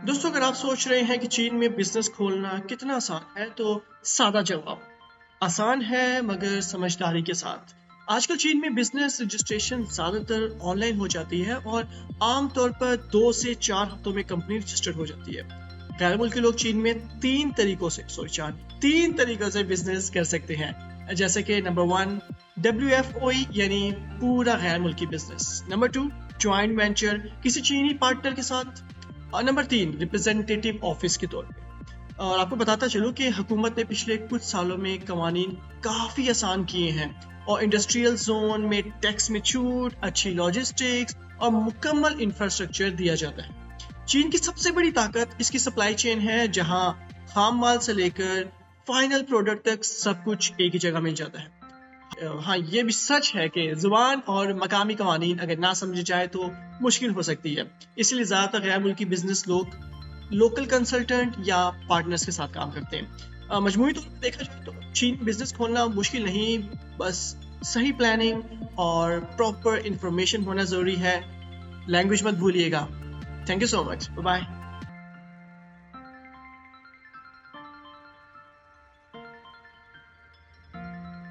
दोस्तों, अगर आप सोच रहे हैं कि चीन में बिजनेस खोलना कितना आसान है, तो सादा जवाब, आसान है मगर समझदारी के साथ। आजकल चीन में बिजनेस रजिस्ट्रेशन ज़्यादातर ऑनलाइन हो जाती है और आमतौर पर 2 से 4 हफ्तों में कंपनी रजिस्टर्ड हो जाती है। गैर मुल्की लोग चीन में तीन तरीकों से बिजनेस कर सकते हैं, जैसे कि नंबर 1 WFOE यानी पूरा गैर मुल्की बिजनेस, नंबर 2 ज्वाइंट वेंचर किसी चीनी पार्टनर के साथ, और नंबर 3 रिप्रेजेंटेटिव ऑफिस के तौर पे। और आपको बताता चलूँ कि हुकूमत ने पिछले कुछ सालों में कवानीन काफ़ी आसान किए हैं और इंडस्ट्रियल जोन में टैक्स में छूट, अच्छी लॉजिस्टिक्स और मुकम्मल इंफ्रास्ट्रक्चर दिया जाता है। चीन की सबसे बड़ी ताकत इसकी सप्लाई चेन है, जहां खाम माल से लेकर फाइनल प्रोडक्ट तक सब कुछ एक ही जगह मिल जाता है। हाँ, ये भी सच है कि जुबान और मकामी कवानीन अगर ना समझे जाए तो मुश्किल हो सकती है। इसलिए ज़्यादातर गैर मुल्की बिजनेस लोग लोकल कंसल्टेंट या पार्टनर्स के साथ काम करते हैं। मजमूई तौर पर देखा जाए तो चीन बिजनेस खोलना मुश्किल नहीं, बस सही प्लानिंग और प्रॉपर इंफॉर्मेशन होना ज़रूरी है। लैंग्वेज मत भूलिएगा। Thank you so much, bye.